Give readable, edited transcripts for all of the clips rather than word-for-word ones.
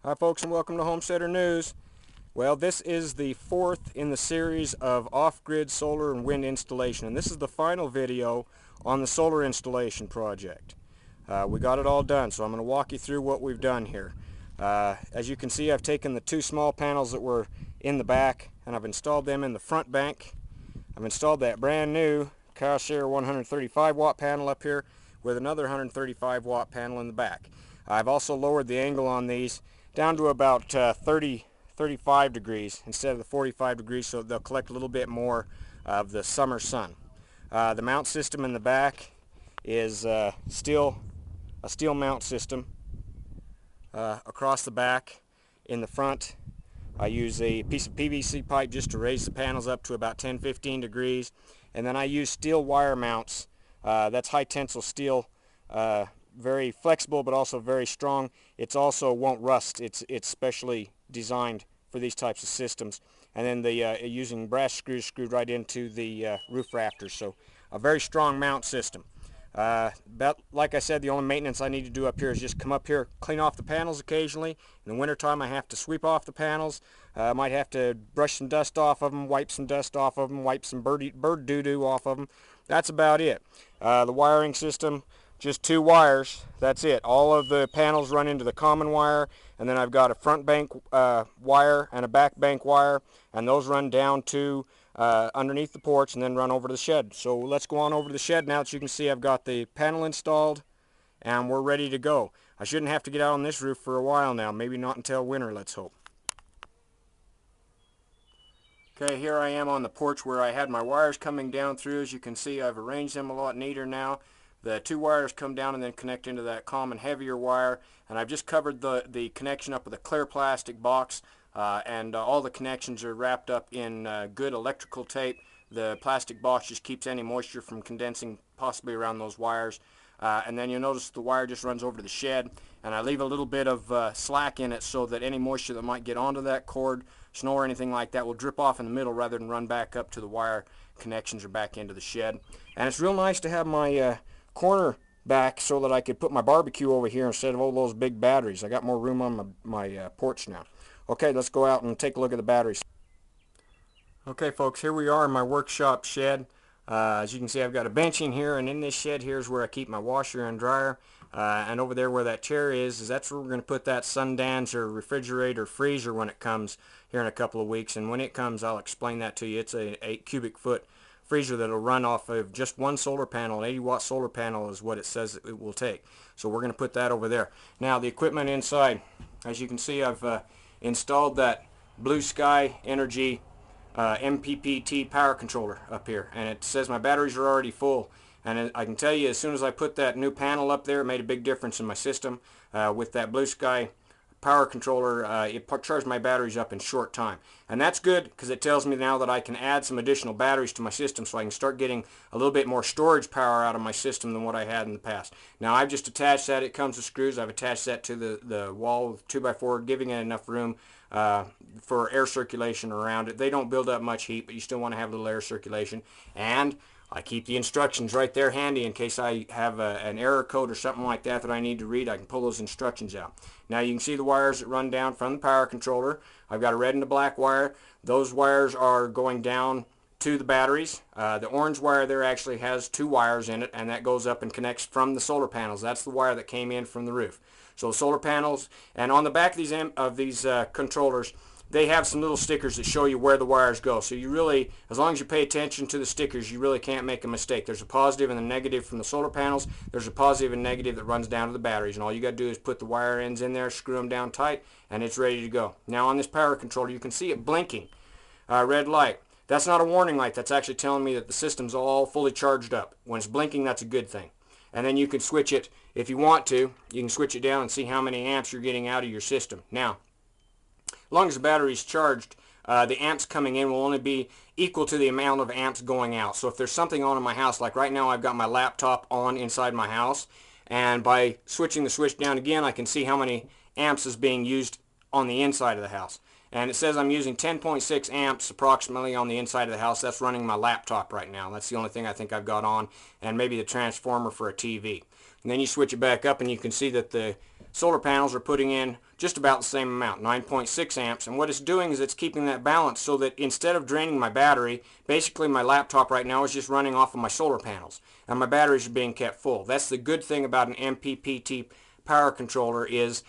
Hi folks, and welcome to Homesteader News. Well, this is the fourth in the series of off-grid solar and wind installation, and this is the final video on the solar installation project. We got it all done, so I'm going to walk you through what we've done here. As you can see, I've taken the two small panels that were in the back and I've installed them in the front bank. I've installed that brand new Corsair 135 watt panel up here with another 135 watt panel in the back. I've also lowered the angle on these down to about 35 degrees instead of the 45 degrees, so they'll collect a little bit more of the summer sun. The mount system in the back is still a steel mount system across the back. In the front, I use a piece of PVC pipe just to raise the panels up to about 10-15 degrees, and then I use steel wire mounts. That's high tensile steel, very flexible but also very strong. It's also won't rust. It's specially designed for these types of systems. And then the using brass screws screwed right into the roof rafters. So a very strong mount system. But like I said, the only maintenance I need to do up here is just come up here, clean off the panels occasionally. In the wintertime, I have to sweep off the panels. I might have to brush some dust off of them, wipe some dust off of them, wipe some bird doo-doo off of them. That's about it. The wiring system, just two wires. That's it. All of the panels run into the common wire, and then I've got a front bank wire and a back bank wire, and those run down to underneath the porch and then run over to the shed. So let's go on over to the shed now. As you can see, I've got the panel installed and we're ready to go. I shouldn't have to get out on this roof for a while now, maybe not until winter, let's hope. Okay, here I am on the porch where I had my wires coming down through. As you can see, I've arranged them a lot neater now. The two wires come down and then connect into that common heavier wire, and I've just covered the connection up with a clear plastic box, and all the connections are wrapped up in good electrical tape. The plastic box just keeps any moisture from condensing possibly around those wires. And then you'll notice the wire just runs over to the shed, and I leave a little bit of slack in it so that any moisture that might get onto that cord, snow or anything like that, will drip off in the middle rather than run back up to the wire connections or back into the shed. And it's real nice to have my corner back so that I could put my barbecue over here instead of all those big batteries. I got more room on my porch now. Okay, let's go out and take a look at the batteries. Okay folks, here we are in my workshop shed. As you can see, I've got a bench in here, and in this shed here is where I keep my washer and dryer. And over there where that chair is that's where we're going to put that Sundance or refrigerator freezer when it comes here in a couple of weeks. And when it comes, I'll explain that to you. It's a 8 cubic foot freezer that'll run off of just one solar panel. An 80-watt solar panel is what it says it will take. So we're going to put that over there. Now the equipment inside, as you can see, I've installed that Blue Sky Energy MPPT power controller up here, and it says my batteries are already full. And I can tell you, as soon as I put that new panel up there, it made a big difference in my system. With that Blue Sky power controller, it charged my batteries up in short time. And that's good because it tells me now that I can add some additional batteries to my system so I can start getting a little bit more storage power out of my system than what I had in the past. Now I've just attached that. It comes with screws. I've attached that to the wall with 2x4, giving it enough room for air circulation around it. They don't build up much heat, but you still want to have a little air circulation. And I keep the instructions right there handy in case I have an error code or something like that that I need to read. I can pull those instructions out. Now you can see the wires that run down from the power controller. I've got a red and a black wire. Those wires are going down to the batteries. The orange wire there actually has two wires in it, and that goes up and connects from the solar panels. That's the wire that came in from the roof. So solar panels, and on the back of these controllers, they have some little stickers that show you where the wires go. So you really, as long as you pay attention to the stickers, you really can't make a mistake. There's a positive and a negative from the solar panels. There's a positive and negative that runs down to the batteries. And all you got to do is put the wire ends in there, screw them down tight, and it's ready to go. Now on this power controller, you can see it blinking. Red light. That's not a warning light. That's actually telling me that the system's all fully charged up. When it's blinking, that's a good thing. And then you can switch it, if you want to, you can switch it down and see how many amps you're getting out of your system. Now, as long as the battery's charged, the amps coming in will only be equal to the amount of amps going out. So if there's something on in my house, like right now I've got my laptop on inside my house, and by switching the switch down again, I can see how many amps is being used on the inside of the house. And it says I'm using 10.6 amps approximately on the inside of the house. That's running my laptop right now. That's the only thing I think I've got on, and maybe the transformer for a TV. And then you switch it back up and you can see that the solar panels are putting in just about the same amount, 9.6 amps. And what it's doing is it's keeping that balance so that instead of draining my battery, basically my laptop right now is just running off of my solar panels, and my batteries are being kept full. That's the good thing about an MPPT power controller is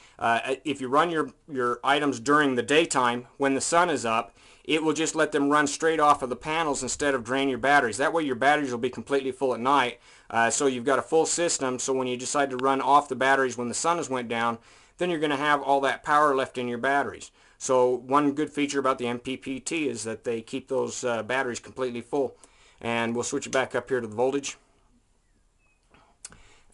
if you run your items during the daytime when the sun is up, it will just let them run straight off of the panels instead of drain your batteries. That way your batteries will be completely full at night, so you've got a full system, so when you decide to run off the batteries when the sun has went down, then you're going to have all that power left in your batteries. So one good feature about the MPPT is that they keep those batteries completely full. And we'll switch it back up here to the voltage.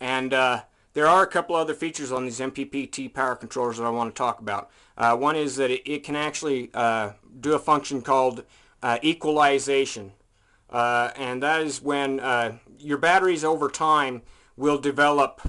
And there are a couple other features on these MPPT power controllers that I want to talk about. One is that it can actually do a function called equalization. And that is when your batteries over time will develop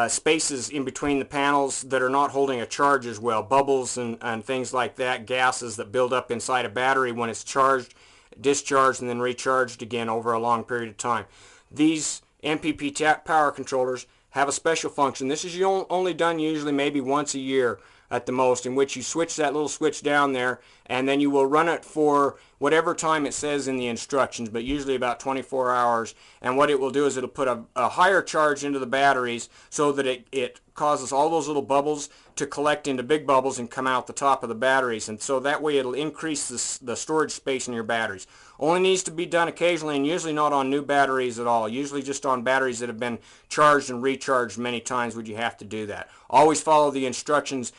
spaces in between the panels that are not holding a charge as well. Bubbles and things like that, gases that build up inside a battery when it's charged, discharged, and then recharged again over a long period of time. These MPPT power controllers have a special function. This is only done usually maybe once a year at the most, in which you switch that little switch down there, and then you will run it for whatever time it says in the instructions, but usually about 24 hours. And what it will do is it'll put a higher charge into the batteries so that it causes all those little bubbles to collect into big bubbles and come out the top of the batteries, and so that way it'll increase the storage space in your batteries. Only needs to be done occasionally, and usually not on new batteries at all. Usually just on batteries that have been charged and recharged many times would you have to do that. Always follow the instructions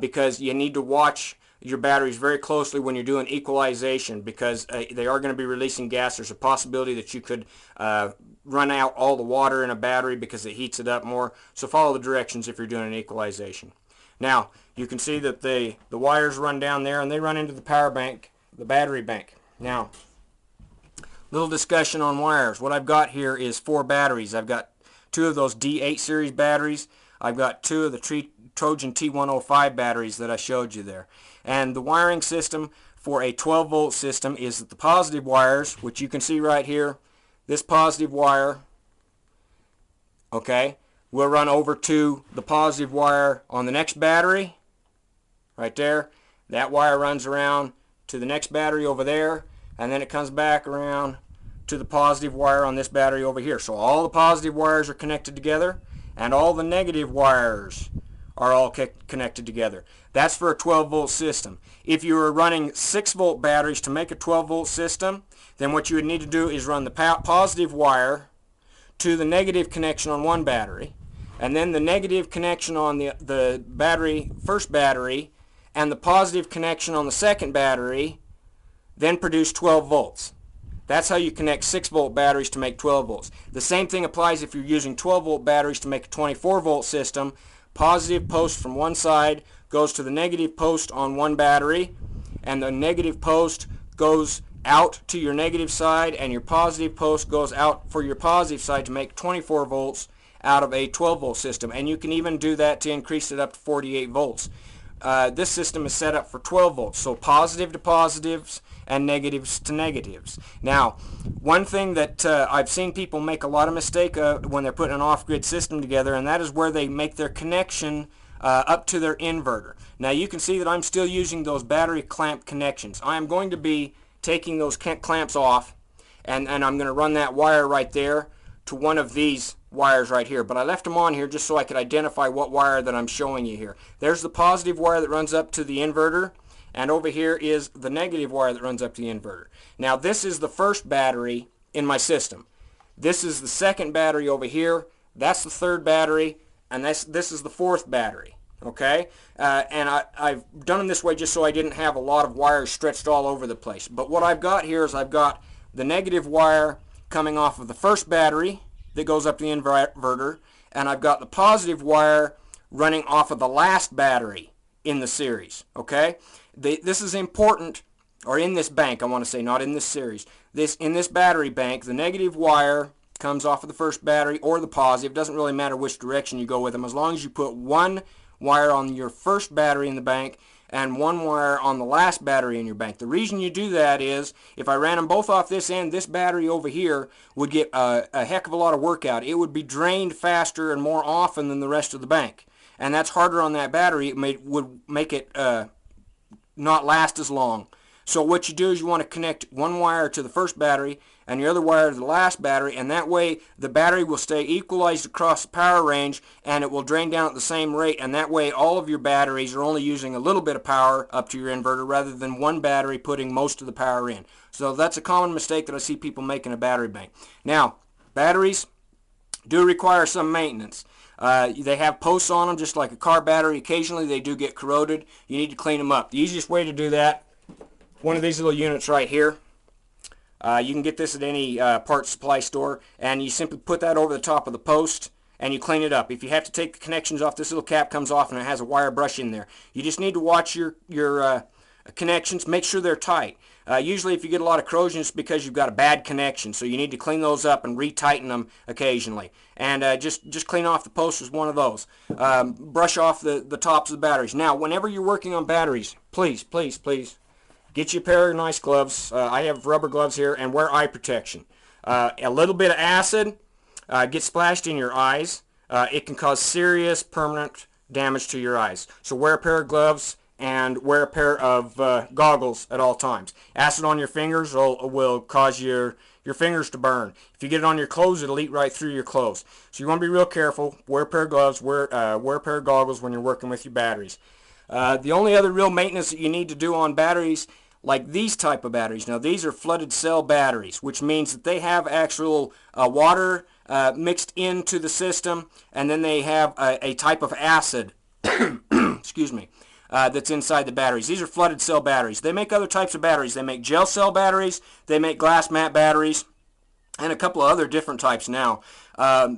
because you need to watch your batteries very closely when you're doing equalization, because they are going to be releasing gas. There's a possibility that you could run out all the water in a battery because it heats it up more. So follow the directions if you're doing an equalization. Now you can see that the wires run down there and they run into the power bank, the battery bank. Now, little discussion on wires. What I've got here is 4 batteries. I've got 2 of those D8 series batteries. I've got 2 of the Trojan T105 batteries that I showed you there. And the wiring system for a 12 volt system is that the positive wires, which you can see right here, this positive wire, okay, will run over to the positive wire on the next battery, right there. That wire runs around to the next battery over there, and then it comes back around to the positive wire on this battery over here. So all the positive wires are connected together, and all the negative wires are all connected together. That's for a 12 volt system. If you were running 6 volt batteries to make a 12 volt system, then what you would need to do is run the positive wire to the negative connection on one battery, and then the negative connection on the battery, first battery, and the positive connection on the second battery, then produce 12 volts. That's how you connect 6 volt batteries to make 12 volts. The same thing applies if you're using 12 volt batteries to make a 24 volt system. Positive post from one side goes to the negative post on one battery, and the negative post goes out to your negative side, and your positive post goes out for your positive side to make 24 volts out of a 12 volt system. And you can even do that to increase it up to 48 volts. This system is set up for 12 volts, so positive to positives and negatives to negatives. Now, one thing that I've seen people make a lot of mistake when they're putting an off-grid system together, and that is where they make their connection up to their inverter. Now you can see that I'm still using those battery clamp connections. I am going to be taking those clamps off, and I'm going to run that wire right there to one of these wires right here, but I left them on here just so I could identify what wire that I'm showing you here. There's the positive wire that runs up to the inverter, and over here is the negative wire that runs up to the inverter. Now this is the first battery in my system. This is the second battery over here. That's the third battery, and this is the fourth battery. Okay, and I've done them this way just so I didn't have a lot of wires stretched all over the place. But what I've got here is I've got the negative wire coming off of the first battery that goes up to the inverter, and I've got the positive wire running off of the last battery in the series. Okay, this is important, or in this bank I want to say, not in this series. In this battery bank, the negative wire comes off of the first battery or the positive. It doesn't really matter which direction you go with them, as long as you put one wire on your first battery in the bank and one wire on the last battery in your bank. The reason you do that is if I ran them both off this end, this battery over here would get a heck of a lot of work out. It would be drained faster and more often than the rest of the bank. and that's harder on that battery. Would make it not last as long. So what you do is you want to connect one wire to the first battery and the other wire to the last battery, and that way the battery will stay equalized across the power range and it will drain down at the same rate, and that way all of your batteries are only using a little bit of power up to your inverter rather than one battery putting most of the power in. So that's a common mistake that I see people make in a battery bank. Now, batteries do require some maintenance. They have posts on them just like a car battery. Occasionally they do get corroded. You need to clean them up. The easiest way to do that, one of these little units right here. You can get this at any parts supply store, and you simply put that over the top of the post and you clean it up. If you have to take the connections off, this little cap comes off and it has a wire brush in there. You just need to watch your connections, make sure they're tight. Usually if you get a lot of corrosion, it's because you've got a bad connection, so you need to clean those up and retighten them occasionally. And just clean off the post is one of those. Brush off the tops of the batteries. Now, whenever you're working on batteries, please, please, please, get you a pair of nice gloves. I have rubber gloves here, and wear eye protection. A little bit of acid gets splashed in your eyes. It can cause serious permanent damage to your eyes. So wear a pair of gloves and wear a pair of goggles at all times. Acid on your fingers will cause your fingers to burn. If you get it on your clothes, it'll eat right through your clothes. So you want to be real careful. Wear a pair of gloves, wear a pair of goggles when you're working with your batteries. The only other real maintenance that you need to do on batteries, like these type of batteries, now these are flooded cell batteries, which means that they have actual water mixed into the system, and then they have a type of acid excuse me, that's inside the batteries. These are flooded cell batteries. They make other types of batteries. They make gel cell batteries, they make glass mat batteries, and a couple of other different types now.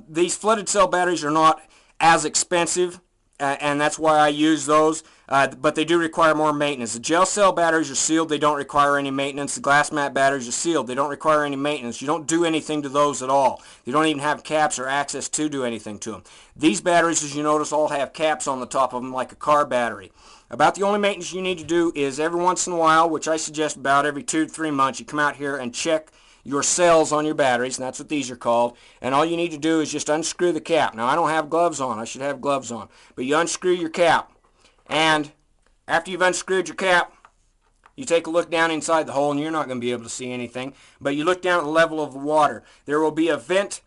These flooded cell batteries are not as expensive, and that's why I use those, but they do require more maintenance. The gel cell batteries are sealed. They don't require any maintenance. The glass mat batteries are sealed. They don't require any maintenance. You don't do anything to those at all. You don't even have caps or access to do anything to them. These batteries, as you notice, all have caps on the top of them like a car battery. About the only maintenance you need to do is every once in a while, which I suggest about every 2 to 3 months, you come out here and check your cells on your batteries, and that's what these are called. And all you need to do is just unscrew the cap. Now, I don't have gloves on. I should have gloves on. But you unscrew your cap, and after you've unscrewed your cap, you take a look down inside the hole, and you're not going to be able to see anything, but you look down at the level of the water. There will be a vent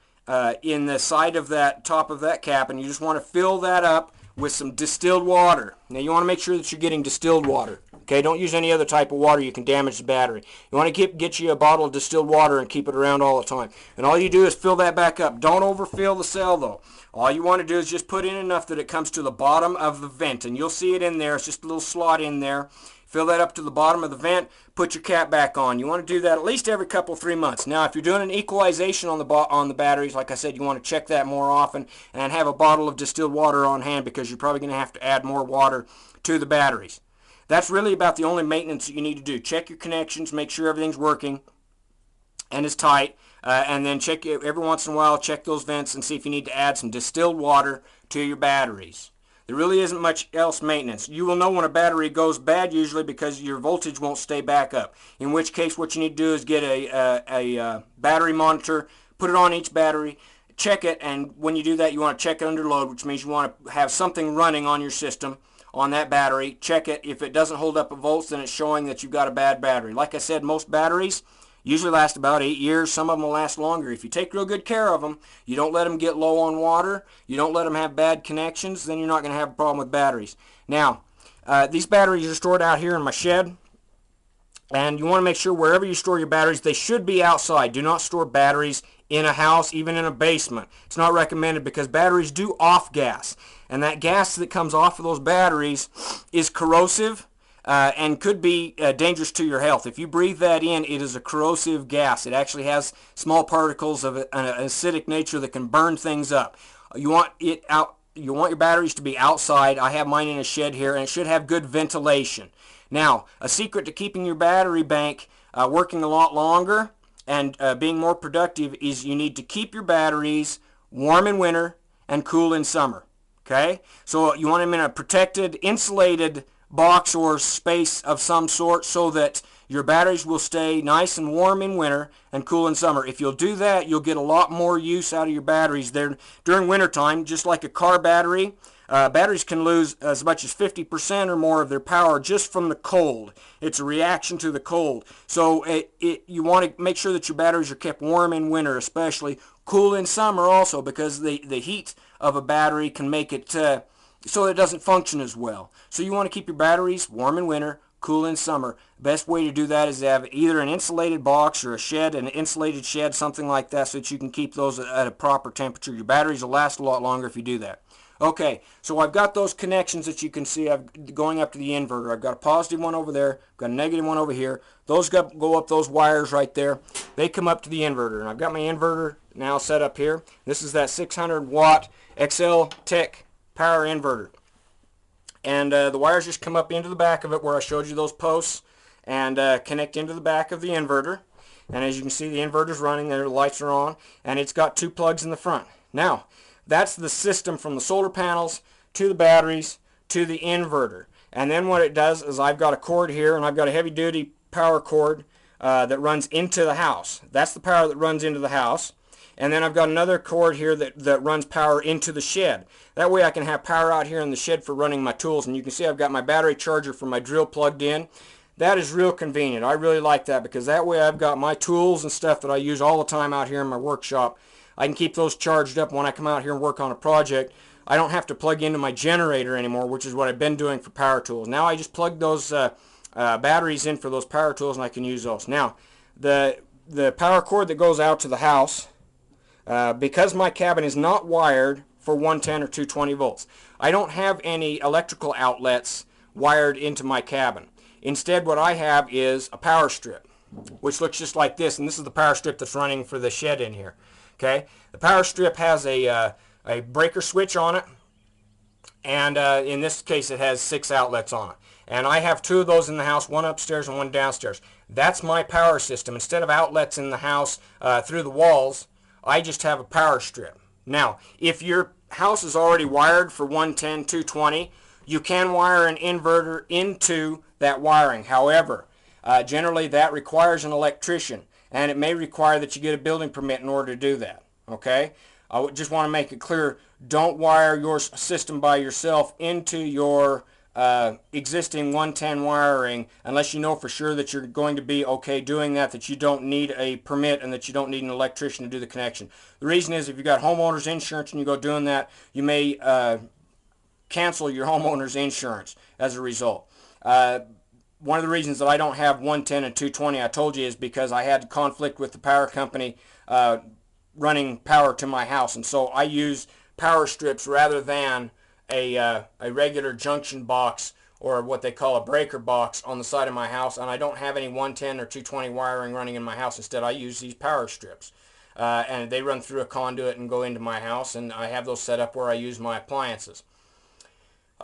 in the side of that top of that cap, and you just want to fill that up with some distilled water. Now, you want to make sure that you're getting distilled water. Okay, don't use any other type of water. You can damage the battery. You want to get you a bottle of distilled water and keep it around all the time. And all you do is fill that back up. Don't overfill the cell, though. All you want to do is just put in enough that it comes to the bottom of the vent, and you'll see it in there. It's just a little slot in there. Fill that up to the bottom of the vent, put your cap back on. You want to do that at least every couple, 3 months. Now, if you're doing an equalization on the batteries, like I said, you want to check that more often and have a bottle of distilled water on hand, because you're probably going to have to add more water to the batteries. That's really about the only maintenance that you need to do. Check your connections, make sure everything's working and is tight, and then check it every once in a while, check those vents and see if you need to add some distilled water to your batteries. There really isn't much else maintenance. You will know when a battery goes bad usually because your voltage won't stay back up, in which case what you need to do is get a battery monitor, put it on each battery, check it, and when you do that you want to check it under load, which means you want to have something running on your system on that battery. Check it. If it doesn't hold up a volts, then it's showing that you've got a bad battery. Like I said, most batteries usually last about 8 years. Some of them will last longer. If you take real good care of them, you don't let them get low on water, you don't let them have bad connections, then you're not going to have a problem with batteries. Now, these batteries are stored out here in my shed, and you want to make sure wherever you store your batteries, they should be outside. Do not store batteries in a house, even in a basement. It's not recommended because batteries do off gas, and that gas that comes off of those batteries is corrosive and could be dangerous to your health. If you breathe that in, it is a corrosive gas. It actually has small particles of an acidic nature that can burn things up. You want it out. You want your batteries to be outside. I have mine in a shed here, and it should have good ventilation. Now, a secret to keeping your battery bank working a lot longer and being more productive is you need to keep your batteries warm in winter and cool in summer. Okay? So you want them in a protected, insulated box or space of some sort so that your batteries will stay nice and warm in winter and cool in summer. If you'll do that, you'll get a lot more use out of your batteries there during wintertime. Just like a car battery, Batteries can lose as much as 50% or more of their power just from the cold. It's a reaction to the cold. So you want to make sure that your batteries are kept warm in winter, especially cool in summer also, because the heat of a battery can make it so it doesn't function as well. So you want to keep your batteries warm in winter, cool in summer. Best way to do that is to have either an insulated box or a shed, an insulated shed, something like that, so that you can keep those at a proper temperature. Your batteries will last a lot longer if you do that. Okay, so I've got those connections that you can see going up to the inverter. I've got a positive one over there, I've got a negative one over here. Those go up those wires right there. They come up to the inverter, and I've got my inverter now set up here. This is that 600 watt XL Tech power inverter. And the wires just come up into the back of it where I showed you those posts and connect into the back of the inverter. And as you can see, the inverter's running, the lights are on, and it's got 2 plugs in the front. Now, that's the system from the solar panels to the batteries to the inverter. And then what it does is I've got a cord here, and I've got a heavy duty power cord that runs into the house. That's the power that runs into the house. And then I've got another cord here that runs power into the shed. That way I can have power out here in the shed for running my tools. And you can see I've got my battery charger for my drill plugged in. That is real convenient. I really like that, because that way I've got my tools and stuff that I use all the time out here in my workshop. I can keep those charged up when I come out here and work on a project. I don't have to plug into my generator anymore, which is what I've been doing for power tools. Now I just plug those batteries in for those power tools, and I can use those. Now, the power cord that goes out to the house, because my cabin is not wired for 110 or 220 volts, I don't have any electrical outlets wired into my cabin. Instead, what I have is a power strip, which looks just like this, and this is the power strip that's running for the shed in here. Okay, the power strip has a breaker switch on it, and in this case it has 6 outlets on it. And I have 2 of those in the house, one upstairs and one downstairs. That's my power system. Instead of outlets in the house through the walls, I just have a power strip. Now, if your house is already wired for 110, 220, you can wire an inverter into that wiring. However, generally that requires an electrician, and it may require that you get a building permit in order to do that. Okay? I just want to make it clear, don't wire your system by yourself into your existing 110 wiring unless you know for sure that you're going to be okay doing that, that you don't need a permit and that you don't need an electrician to do the connection. The reason is, if you've got homeowner's insurance and you go doing that, you may cancel your homeowner's insurance as a result. One of the reasons that I don't have 110 and 220, I told you, is because I had conflict with the power company running power to my house, and so I use power strips rather than a regular junction box, or what they call a breaker box, on the side of my house. And I don't have any 110 or 220 wiring running in my house. Instead, I use these power strips, and they run through a conduit and go into my house, and I have those set up where I use my appliances.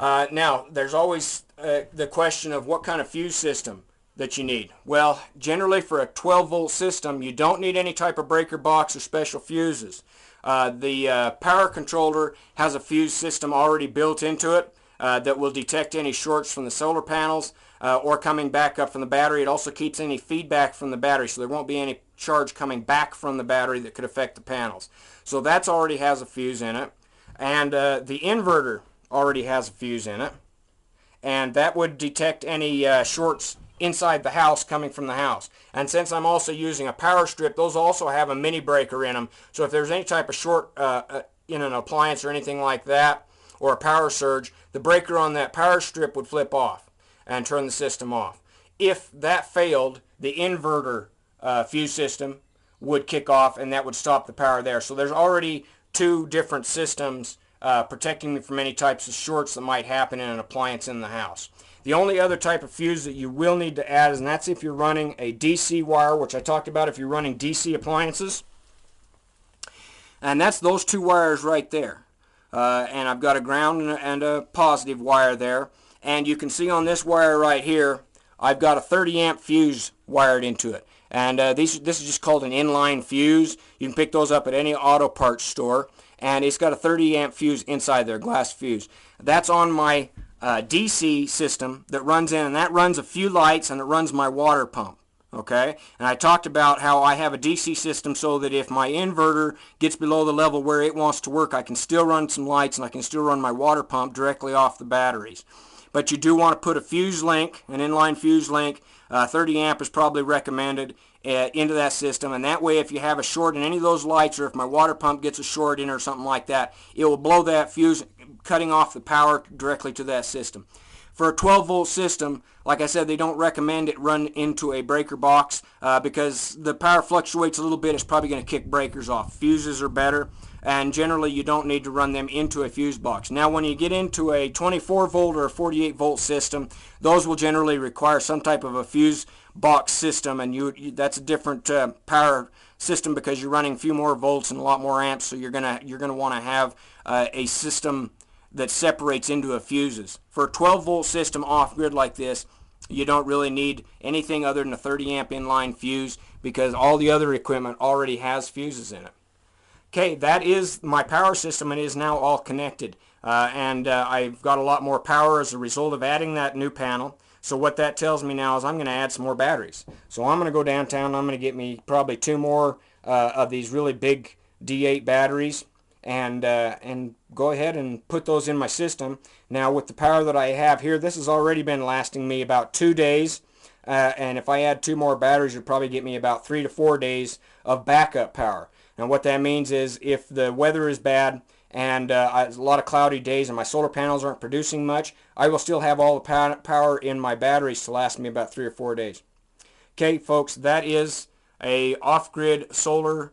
Now, there's always the question of what kind of fuse system that you need. Well, generally for a 12-volt system, you don't need any type of breaker box or special fuses. The power controller has a fuse system already built into it that will detect any shorts from the solar panels or coming back up from the battery. It also keeps any feedback from the battery, so there won't be any charge coming back from the battery that could affect the panels. So that already has a fuse in it. And the inverter already has a fuse in it, and that would detect any shorts inside the house coming from the house. And since I'm also using a power strip, those also have a mini breaker in them, so if there's any type of short in an appliance or anything like that, or a power surge, the breaker on that power strip would flip off and turn the system off. If that failed, the inverter fuse system would kick off, and that would stop the power there. So there's already 2 different systems protecting them from any types of shorts that might happen in an appliance in the house. The only other type of fuse that you will need to add, and that's if you're running a DC wire, which I talked about if you're running DC appliances. And that's those 2 wires right there. And I've got a ground and a positive wire there. And you can see on this wire right here, I've got a 30 amp fuse wired into it. And this is just called an inline fuse. You can pick those up at any auto parts store. And it's got a 30 amp fuse inside there, glass fuse. That's on my DC system that runs in, and that runs a few lights, and it runs my water pump. Okay, and I talked about how I have a DC system so that if my inverter gets below the level where it wants to work, I can still run some lights and I can still run my water pump directly off the batteries. But you do want to put a fuse link, an inline fuse link, 30 amp is probably recommended, into that system, and that way if you have a short in any of those lights, or if my water pump gets a short in or something like that, it will blow that fuse, cutting off the power directly to that system. For a 12 volt system, like I said, they don't recommend it run into a breaker box because the power fluctuates a little bit. It's probably going to kick breakers off. Fuses are better, and generally you don't need to run them into a fuse box. Now when you get into a 24 volt or a 48 volt system, those will generally require some type of a fuse box system, and that's a different power system because you're running a few more volts and a lot more amps, so you're gonna want to have a system that separates into a fuses. For a 12 volt system off grid like this, you don't really need anything other than a 30 amp inline fuse because all the other equipment already has fuses in it. Okay, that is my power system, and it is now all connected. I've got a lot more power as a result of adding that new panel. So what that tells me now is I'm going to add some more batteries. So I'm going to go downtown. I'm going to get me probably 2 more of these really big D8 batteries, and go ahead and put those in my system. Now with the power that I have here, this has already been lasting me about 2 days, and if I add 2 more batteries, it'll probably get me about 3 to 4 days of backup power. And what that means is if the weather is bad and a lot of cloudy days and my solar panels aren't producing much, I will still have all the power in my batteries to last me about 3 or 4 days. Okay folks, that is a off-grid solar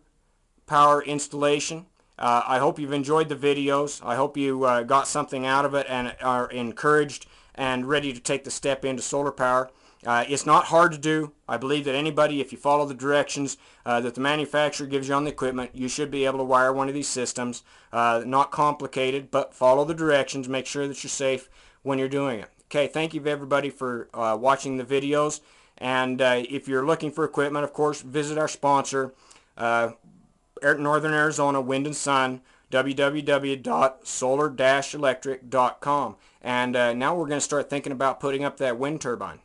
power installation. I hope you've enjoyed the videos. I hope you got something out of it and are encouraged and ready to take the step into solar power. It's not hard to do. I believe that anybody, if you follow the directions that the manufacturer gives you on the equipment, you should be able to wire one of these systems. Not complicated, but follow the directions. Make sure that you're safe when you're doing it. Okay, thank you everybody for watching the videos. And if you're looking for equipment, of course, visit our sponsor, Northern Arizona Wind and Sun, www.solar-electric.com. And now we're going to start thinking about putting up that wind turbine.